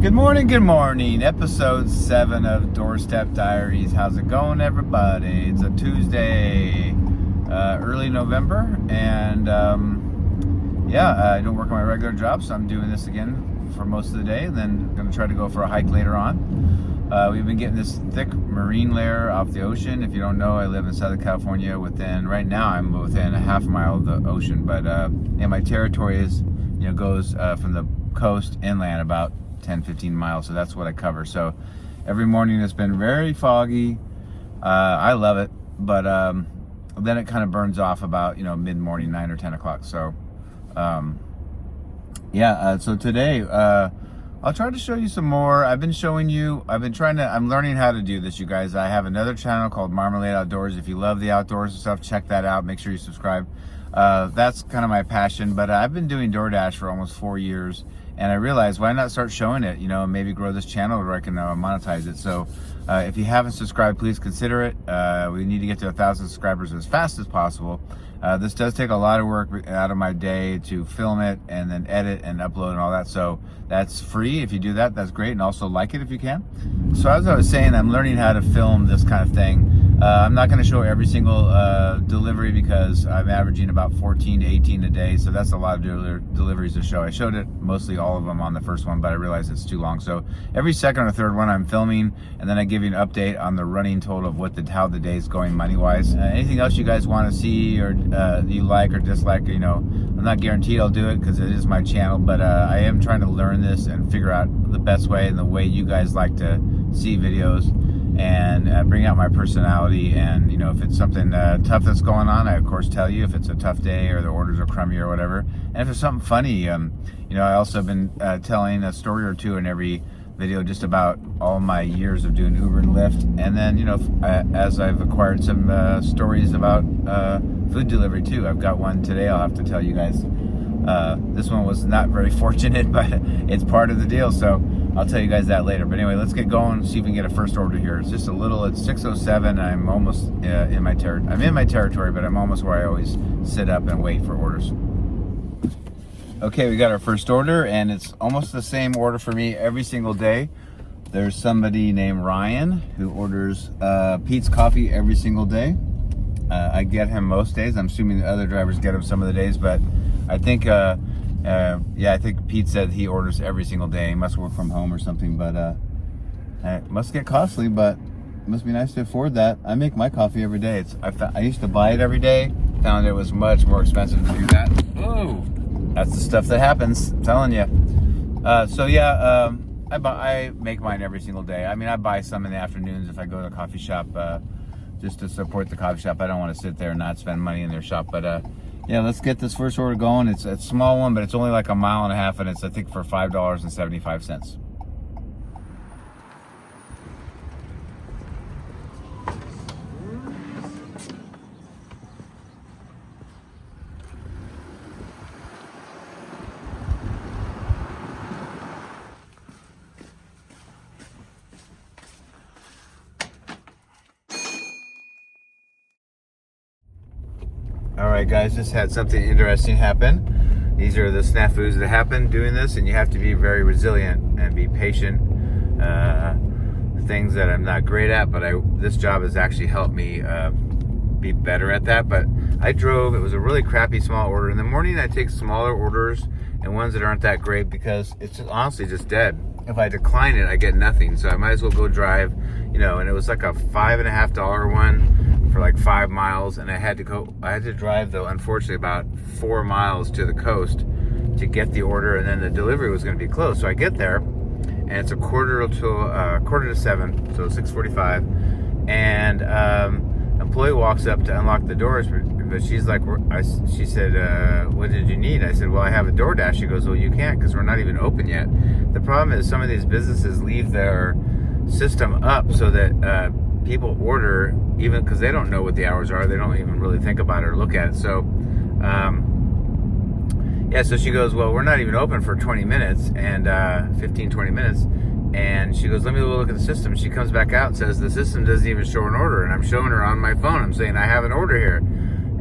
Good morning. Episode 7 of Doorstep Diaries. How's it going, everybody? It's a Tuesday, early November, and I don't work on my regular job, so I'm doing this again for most of the day, and then I'm going to try to go for a hike later on. We've been getting this thick marine layer off the ocean. If you don't know, I live in Southern California. Right now I'm within a half mile of the ocean, but my territory goes from the coast inland about 10-15 miles, so that's what I cover. So every morning it's been very foggy. I love it, but then it kind of burns off about mid-morning, 9 or 10 o'clock. So so today I'll try to show you some more. I'm learning how to do this, you guys. I have another channel called Marmalade Outdoors. If you love the outdoors and stuff, check that out. Make sure you subscribe. That's kind of my passion, but I've been doing DoorDash for almost 4 years, and I realized, why not start showing it, maybe grow this channel where I can monetize it. So if you haven't subscribed, please consider it. We need to get to 1,000 subscribers as fast as possible. This does take a lot of work out of my day to film it and then edit and upload and all that. So that's free. If you do that, that's great. And also like it if you can. So as I was saying, I'm learning how to film this kind of thing. I'm not going to show every single delivery because I'm averaging about 14 to 18 a day. So that's a lot of deliveries to show. I showed it mostly all of them on the first one, but I realized it's too long. So every second or third one I'm filming, and then I give you an update on the running total of how the day's going money-wise. Anything else you guys want to see or you like or dislike, I'm not guaranteed I'll do it because it is my channel, but I am trying to learn this and figure out the best way and the way you guys like to see videos, and bring out my personality. And if it's something tough that's going on, I of course tell you if it's a tough day or the orders are crummy or whatever. And if it's something funny, I also have been telling a story or two in every video just about all my years of doing Uber and Lyft. And then as I've acquired some stories about food delivery too. I've got one today I'll have to tell you guys. This one was not very fortunate, but it's part of the deal, so I'll tell you guys that later. But anyway, let's get going, see if we can get a first order here. It's just a little, it's 6:07. I'm almost in my territory, but I'm almost where I always sit up and wait for orders. Okay, we got our first order, and it's almost the same order for me every single day. There's somebody named Ryan who orders Pete's Coffee every single day. I get him most days. I'm assuming the other drivers get him some of the days, but I think I think Pete said he orders every single day. He must work from home or something, but it must get costly, but it must be nice to afford that. I make my coffee every day. I used to buy it every day, found it was much more expensive to do that. Oh, that's the stuff that happens, I'm telling you. I make mine every single day. I mean, I buy some in the afternoons if I go to a coffee shop, just to support the coffee shop. I don't want to sit there and not spend money in their shop, but let's get this first order going. It's a small one, but it's only like a mile and a half, and it's, I think, for $5.75. All right, guys, just had something interesting happen. These are the snafus that happen doing this, and you have to be very resilient and be patient. Things that I'm not great at, but this job has actually helped me be better at that. But I drove, it was a really crappy small order. In the morning, I take smaller orders and ones that aren't that great because it's honestly just dead. If I decline it, I get nothing. So I might as well go drive, and it was like a $5.50 one for like 5 miles, and I had to drive, though, unfortunately, about 4 miles to the coast to get the order, and then the delivery was going to be closed. So I get there, and it's a quarter to 7, so 6:45, and employee walks up to unlock the doors, but she's like, she said, what did you need? I said, well, I have a DoorDash. She goes, well, you can't because we're not even open yet. The problem is some of these businesses leave their system up so that people order even because they don't know what the hours are. They don't even really think about it or look at it. So so she goes, well, we're not even open for 20 minutes and 20 minutes. And she goes, let me look at the system. She comes back out and says, the system doesn't even show an order. And I'm showing her on my phone. I'm saying, I have an order here.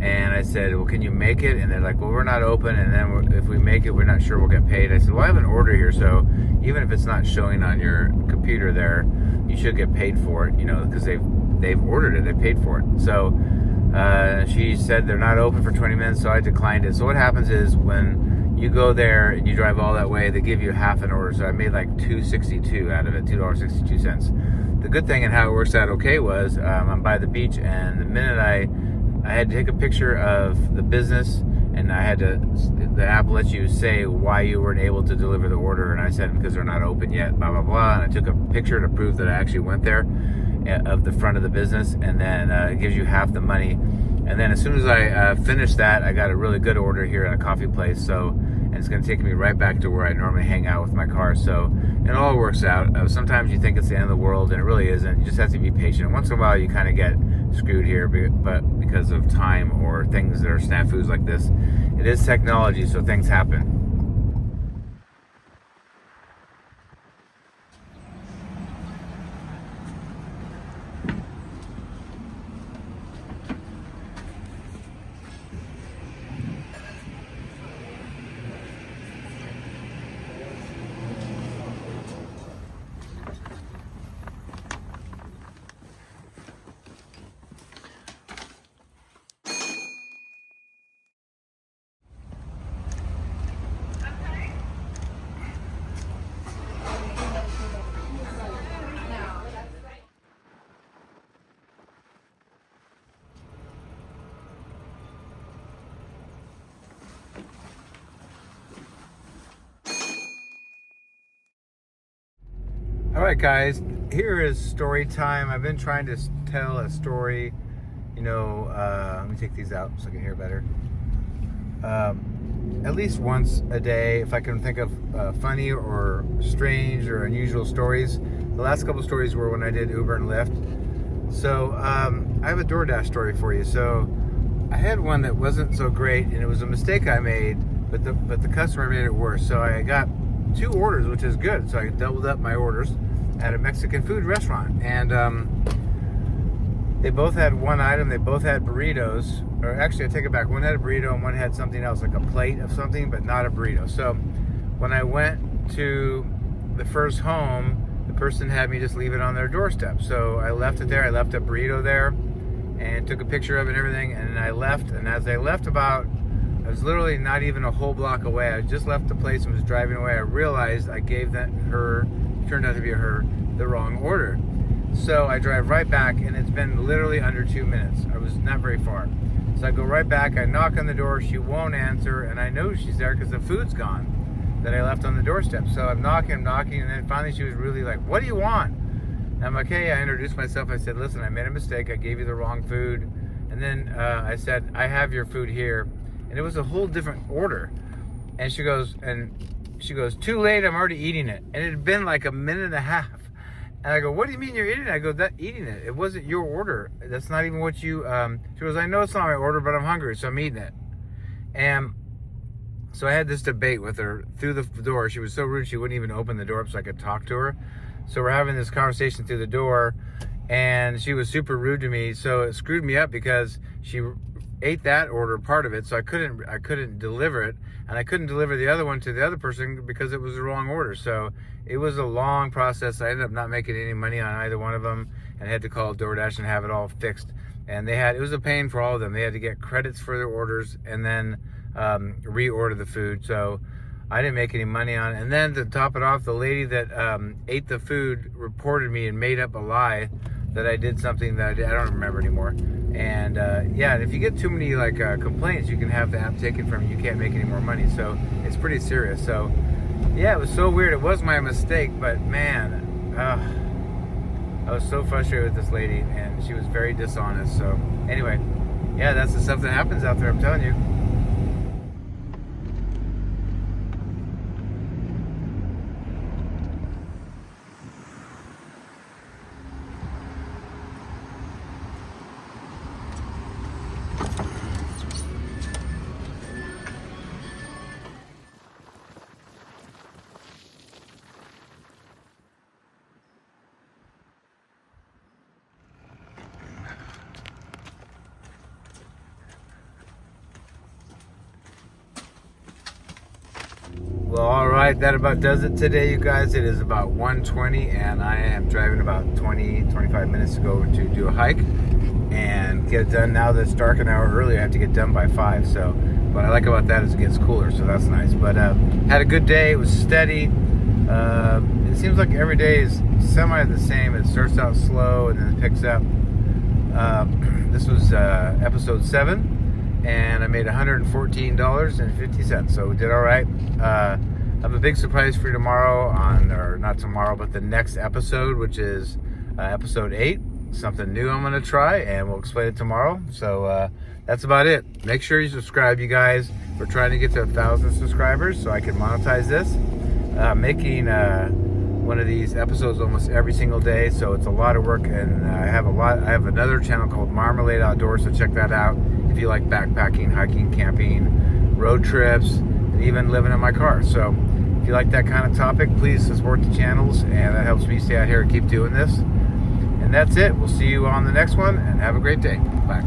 And I said, well, can you make it? And they're like, well, we're not open, and then if we make it, we're not sure we'll get paid. I said, well, I have an order here, so even if it's not showing on your computer there, you should get paid for it, you know, because they've ordered it, they paid for it. So she said they're not open for 20 minutes, so I declined it. So what happens is when you go there and you drive all that way, they give you half an order. So I made like $2.62 out of it, $2.62. The good thing and how it works out okay was I'm by the beach, and the minute I had to take a picture of the business, and the app lets you say why you weren't able to deliver the order, and I said because they're not open yet, blah blah blah, and I took a picture to prove that I actually went there of the front of the business, and then it gives you half the money. And then as soon as I finished that, I got a really good order here at a coffee place, so, and it's going to take me right back to where I normally hang out with my car. So it all works out. Sometimes you think it's the end of the world, and it really isn't. You just have to be patient. Once in a while you kind of get screwed here, but because of time or things that are snafus like this, it is technology, so things happen. All right, guys, here is story time. I've been trying to tell a story, you know, let me take these out so I can hear better. At least once a day, if I can think of funny or strange or unusual stories. The last couple stories were when I did Uber and Lyft. So I have a DoorDash story for you. So I had one that wasn't so great, and it was a mistake I made, but the customer made it worse. So I got 2 orders, which is good. So I doubled up my orders at a Mexican food restaurant, and they both had one item. They both had burritos, or actually I take it back, one had a burrito and one had something else, like a plate of something, but not a burrito. So when I went to the first home, the person had me just leave it on their doorstep. So I left it there. I left a burrito there and took a picture of it and everything, and I left. And as I left, I was literally not even a whole block away. I just left the place and was driving away. I realized I gave turned out to be her, the wrong order. So I drive right back, and it's been literally under 2 minutes. I was not very far. So I go right back, I knock on the door, she won't answer, and I know she's there because the food's gone that I left on the doorstep. So I'm knocking, and then finally she was really like, what do you want? And I'm like, hey, I introduced myself. I said, listen, I made a mistake. I gave you the wrong food. And then I said, I have your food here. And it was a whole different order. And she goes, too late, I'm already eating it. And it had been like a minute and a half. And I go, what do you mean you're eating it? I go, eating it. It wasn't your order. That's not even what you, she goes, I know it's not my order, but I'm hungry, so I'm eating it. And so I had this debate with her through the door. She was so rude, she wouldn't even open the door up so I could talk to her. So we're having this conversation through the door, and she was super rude to me. So it screwed me up because she ate that order, part of it, so I couldn't deliver it, and I couldn't deliver the other one to the other person because it was the wrong order. So it was a long process. I ended up not making any money on either one of them, and I had to call DoorDash and have it all fixed. And it was a pain for all of them. They had to get credits for their orders and then reorder the food. So I didn't make any money on it. And then to top it off, the lady that ate the food reported me and made up a lie that I did something that I don't remember anymore. And yeah, and if you get too many complaints, you can have the app taken from you. You can't make any more money. So it's pretty serious. So yeah, it was so weird. It was my mistake, but man, I was so frustrated with this lady, and she was very dishonest. So anyway, yeah, that's the stuff that happens out there, I'm telling you. Well, all right, that about does it today, you guys. It is about 1:20, and I am driving about 25 minutes to go to do a hike and get it done. Now that it's dark an hour early, I have to get done by 5. So what I like about that is it gets cooler, so that's nice. But had a good day. It was steady. It seems like every day is semi the same. It starts out slow and then it picks up. This was episode 7, and I made $114.50, so we did all right. I have a big surprise for you tomorrow or not tomorrow, but the next episode, which is episode 8. Something new I'm going to try, and we'll explain it tomorrow. So that's about it. Make sure you subscribe, you guys. We're trying to get to 1,000 subscribers so I can monetize this. Making one of these episodes almost every single day, so it's a lot of work, and I have another channel called Marmalade Outdoors, so check that out if you like backpacking, hiking, camping, road trips, and even living in my car. So if you like that kind of topic, please support the channels, and that helps me stay out here and keep doing this. And that's it. We'll see you on the next one, and have a great day. Bye.